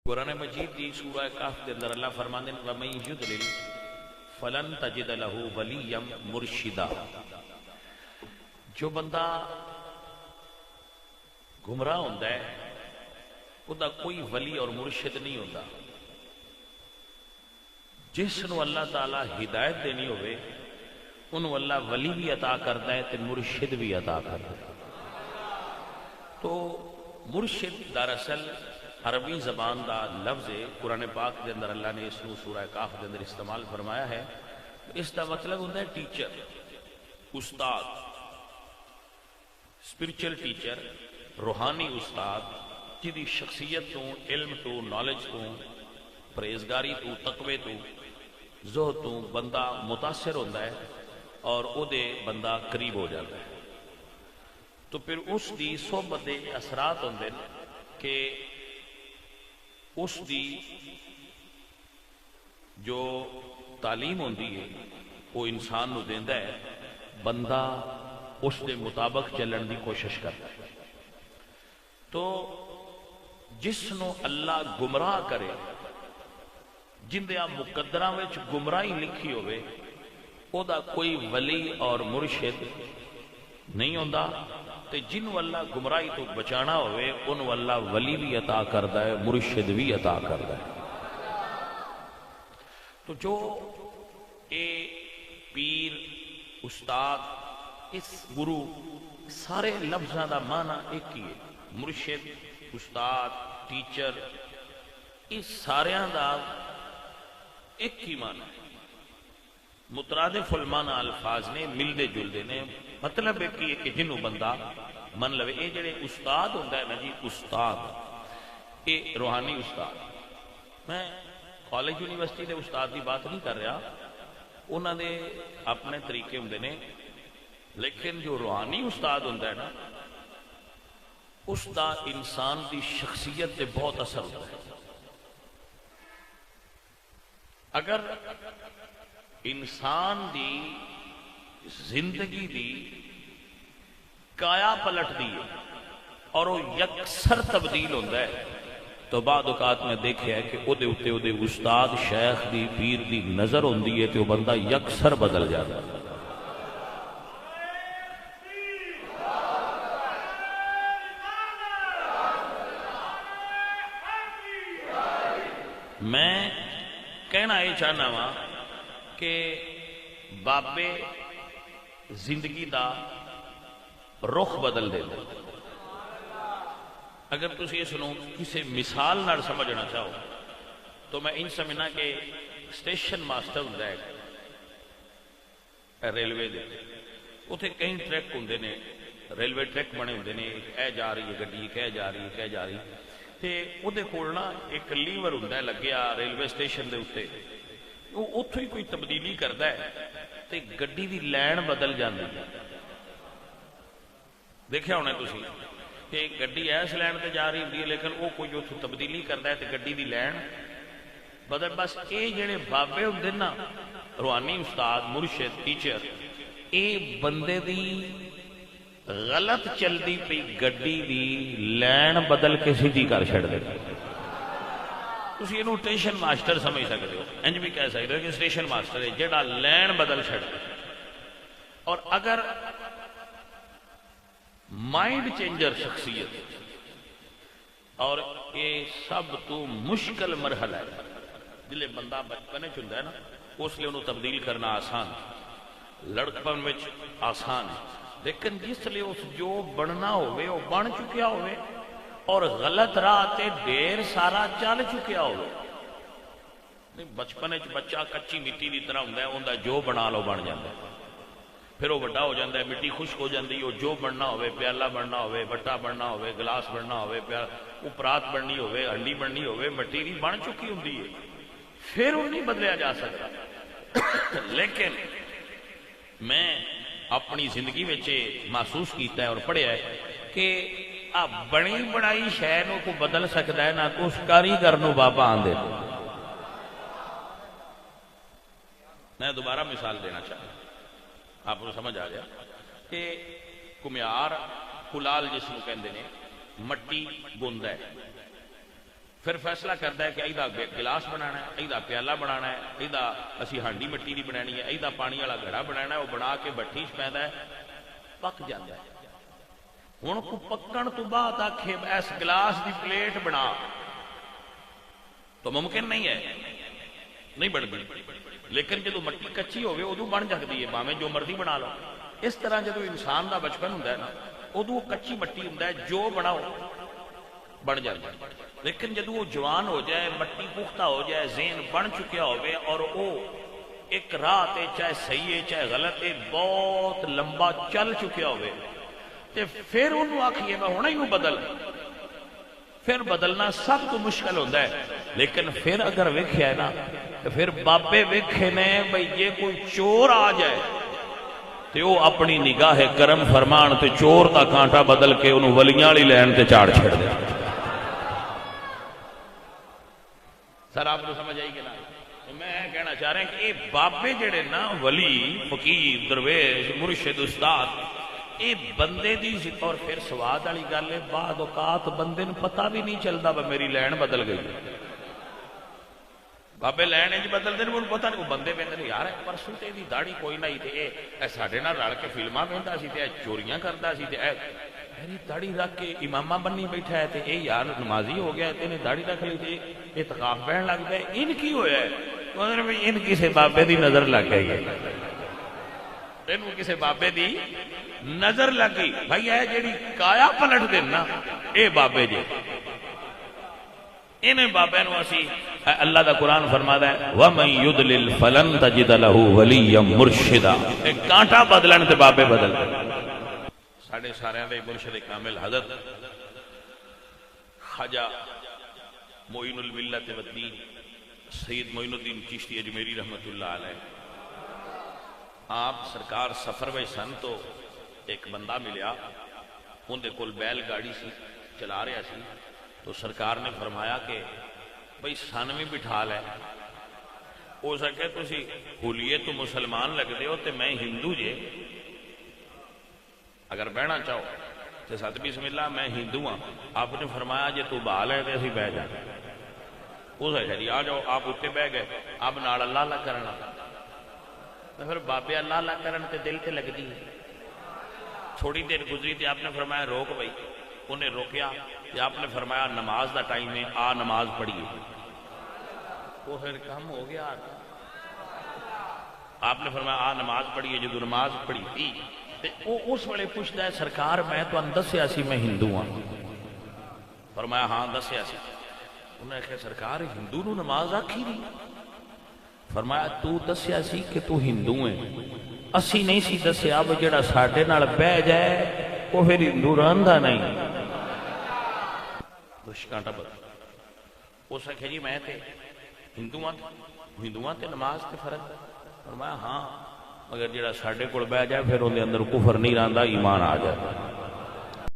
قرآن مجید دی سورہ کہف دے اندر اللہ فرماندے نے وَمَن يُضْلِلْ فَلَن تَجِدَ لَهُ وَلِيًّا مُرْشِدًا۔ جو بندہ گمراہ ہوندا ہے او دا کوئی ولی اور مرشد نہیں ہوندا۔ جس نو اللہ تعالی ہدایت دینی ہوئے انہوں اللہ ولی بھی عطا کرتا ہے تے مرشد بھی عطا کرتا ہے۔ تو مرشد دراصل عربی زبان دا لفظ ہے، قرآن پاک دے اندر اللہ نے اس نو سورہ کہف دے اندر استعمال فرمایا ہے۔ اس دا مطلب ہوتا ہے ٹیچر، استاد، اسپرچل ٹیچر، روحانی استاد، جدی شخصیت تو، علم تو، نالج تو، پرہیزگاری تو، تقوی تو، زہد تو بندہ متاثر ہوتا ہے اور او دے بندہ قریب ہو جاتا ہے۔ تو پھر اس دی صحبت دے اثرات ہوندے کہ اس دی جو تعلیم ہوندی ہے وہ انسان نو دیندا ہے، بندہ اس دے مطابق چلن دی کوشش کرتا ہے۔ تو جس نو اللہ گمراہ کرے، جن دے مقدراں وچ گمراہی لکھی ہوئے، او دا کوئی ولی اور مرشد نہیں ہوندا، تے جنوں اللہ گمراہی تو بچانا ہوئے انہوں اللہ ولی بھی عطا کردا ہے، مرشد بھی عطا کردا ہے۔ تو جو اے پیر، استاد، اس گرو، سارے لفظاں دا معنی ایک ہی ہے، مرشد، استاد، ٹیچر، اس ساریاں دا ایک ہی معنی ہے۔ مترادف المعنی الفاظ نے، ملدے جلدے نے، مطلب ایک ہی ہے کہ جنوں بندہ من لوے۔ اے جڑے استاد ہوندا ہے نا جی، استاد، اے روحانی استاد، میں کالج یونیورسٹی دے استاد دی بات نہیں کر رہا، انہاں دے اپنے طریقے ہوندے نے، لیکن جو روحانی استاد ہوندا ہے نا، اس دا انسان دی شخصیت تے بہت اثر ہوتا ہے۔ اگر انسان دی زندگی دی کایا پلٹ دی اور وہ یکسر تبدیل ہوتا ہے، تو بعد اوقات میں دیکھا ہے کہ او دے اتے او دے استاد، شیخ دی، پیر دی نظر ہوندی ہے تو وہ بندہ یکسر بدل جاتا ہے۔ میں کہنا یہ چاہنا وا کہ بابے زندگی دا رخ بدل دے دے۔ اگر تسی یہ سنو کسی مثال نال سمجھنا چاہو تو میں ان سمجھنا کہ سٹیشن ماسٹر ہوتا ہے ریلوے دے، اتنے کئی ٹریک ہوندے نے، ریلوے ٹریک بنے ہوندے نے، اے جا رہی ہے گڈی، کہ جا رہی ہے، کہ جا رہی، تے او دے کول نا ایک لیور ہوندا ہے لگیا ریلوے سٹیشن دے اوتے، وہ اتھوں ہی کوئی تبدیلی کردا ہے تے گڈی دی لین بدل جاندی ہے۔ دیکھیا ہونا تسی کہ گڈی ایس لین تے جا رہی ہوندی ہے لیکن وہ کوئی اتھوں تبدیلی کردا ہے تے گڈی دی لین بدل۔ بس اے جڑے بابے ہوندے نا، روحانی استاد، مرشد، ٹیچر، اے بندے دی غلط چلدی پئی گڈی دی لین بدل کے سیدھی کر چھڑ دے۔ تسی اینو سٹیشن ماسٹر سمجھ سکتے ہو، انج بھی کہہ سکتے ہو کہ سٹیشن ماسٹر ہے جڑا لین بدل چھڑ دے۔ اور اگر مائنڈ چینجر شخصیت، اور یہ سب تو مشکل مرحلہ ہے، جلے بندہ بچپنے چلتا ہے نا، اس لیے انہوں تبدیل کرنا آسان، لڑکپن وچ آسان ہے، لیکن جس لیے اس جو بننا ہوئے وہ بن چکیا ہوئے اور غلط راہ تے ڈیر سارا چل چکیا ہوئے۔ بچپنے بچہ کچی مٹی دی طرح ہوندا ہے، اوندا جو بنا لو بن جاتا ہے، پھر وہ بڑا ہو جاتا ہے، مٹی خشک ہو جاتی ہے، وہ جو بننا ہوئے، پیالہ بننا ہوئے، بٹا بننا ہوئے، گلاس بننا ہوئے، وہ پرات بننی ہوئے، ہنڈی بننی ہوئے، مٹی دی بن چکی ہوندی ہے، پھر وہ نہیں بدلیا جا سکتا۔ لیکن میں اپنی زندگی میں محسوس کیتا ہے اور پڑھیا ہے کہ بنی بنائی شے نو کو بدل سکتا ہے نہ اس کاریگر نو بابا آندے۔ میں دوبارہ مثال دینا چاہتا ہوں، آپ کو سمجھ آ گیا کہ کمیار کلال جس کو کہندے نے، مٹی گوندا ہے، پھر فیصلہ کرتا ہے کہ ایدا گلاس بنانا ہے، ایدا پیالہ بنانا ہے، ایدا اسی ہانڈی مٹی دی بنانی ہے، ایدا پانی والا گھڑا بنانا ہے، وہ بنا کے بٹھی چ پیندا ہے، پک جاتا ہے۔ ہن کو پکن تو بعد آکھے اس گلاس دی پلیٹ بنا تو ممکن نہیں ہے، نہیں بنتی، لیکن جدو مٹی کچی ہوگی ادو بن جاتی ہے، بھاویں جو مرضی بنا لو۔ اس طرح جدو انسان دا بچپن ہوندا ہے نا، ادو کچی مٹی ہوندا ہے، جو بناؤ بن جاتا ہے، لیکن جدو وہ جوان ہو جائے، مٹی پختہ ہو جائے، ذہن بن چکیا ہوئے، اور وہ ایک راہ تے چاہے صحیح ہے چاہے غلط ہے بہت لمبا چل چکیا ہوئے، تے پھر انہوں آکھیے میں ہونا ہی نو بدل، پھر بدلنا سب تو مشکل ہوتا ہے۔ لیکن پھر اگر ویکھیا ہے نا تو پھر بابے ویکھے نے بھئی یہ کوئی چور آ جائے تے وہ اپنی نگاہ کرم فرمان تے چور دا کانٹا بدل کے انہوں ولیاں والی لین تے چاڑ چھڑ دے۔ سر آپ کو سمجھ آئی کہ نا؟ میں کہنا چاہ رہا ہوں کہ یہ بابے جڑے نا ولی فقیر درویش مرشد استاد، یہ بندے دی اور پھر سواد والی گل ہے، بعد اوقات بندے نو پتہ بھی نہیں چلتا وہ میری لین بدل گئی۔ بابے لین انج بدل دے انہوں پتہ نہیں، وہ بندے ویندے یار پرسوں تے دی داڑھی کوئی نہیں تے اے ساڈے نال رل کے فلماں ویندا سی تے اے چوریاں کردا سی تے اے میری داڑھی رکھ کے امامہ بننی بیٹھا ہے تے اے یار نمازی ہو گیا تے نے داڑھی رکھ لی تے اعتکاف پڑھن لگ پیا، ان کی ہویا ہے؟ مطلب ان کسے بابے دی نظر لگ گئی ہے، انہوں کسے بابے دی نظر لگ گئی۔ بھائی اے جیڑی کایا پلٹ دین نا اے بابے جی، انہیں بابے نو اسی اللہ دا قرآن فرماتا ہے وَمَن يُضْلِلْ فَلَن تَجِدَ لَهُ وَلِيًّا مُرْشِدًا، ایک کانٹا بدلن تے بابے بدل ساڑھے سارے دے مرشد کامل حضرت خواجہ معین الملت والدین سید معین الدین چشتی اجمیری رحمت اللہ علیہ، آپ سرکار سفر میں سن تو ایک بندہ ملیا، ان دے کول بیل گاڑی سی چلا رہا سی، تو سرکار نے فرمایا کہ بھئی سن میں بٹھا لے، ہو سکے تسی ہولیے تو مسلمان لگ دے ہو تے میں ہندو جے، اگر بہنا چاہو تو ست بسم اللہ میں ہندو ہاں۔ آپ نے فرمایا جے تو بال ہے تے اسی بہ جا، اس ہے جی آ جاؤ، آپ اتنے بہ گئے، آپ نال اللہ اللہ کرنا، تو پھر بابے اللہ اللہ کرن تے دل تے لگ دی۔ تھوڑی دیر گزری تے آپ نے فرمایا روک بھائی، انہیں روکیا تے آپ نے فرمایا نماز دا ٹائم ہے، آ نماز پڑھیے، وہ پھر کم ہو گیا۔ آپ نے فرمایا آ نماز پڑھیے، جدو نماز پڑھی تھی وہ اس ویلے پوچھتا ہے سرکار میں تو دسیا سی میں ہندو ہاں، فرمایا ہاں دسیا سی، انہیں کہا سرکار ہندو نو نماز آکھی نہیں، فرمایا تو دسیا سی کہ تو ہندو ہے، اسی نہیں سی دسیا وہ جڑا ساڈے نال بہ جائے وہ پھر ہندو رہندا نہیں۔ کانٹا بدل اس نے کہا جی میں تے ہندوان تے نماز تے فرض، فرمایا ہاں مگر جڑا ساڈے کول بہ جائے پھر اون دے اندر کفر نہیں رہندا، ایمان آ جائے۔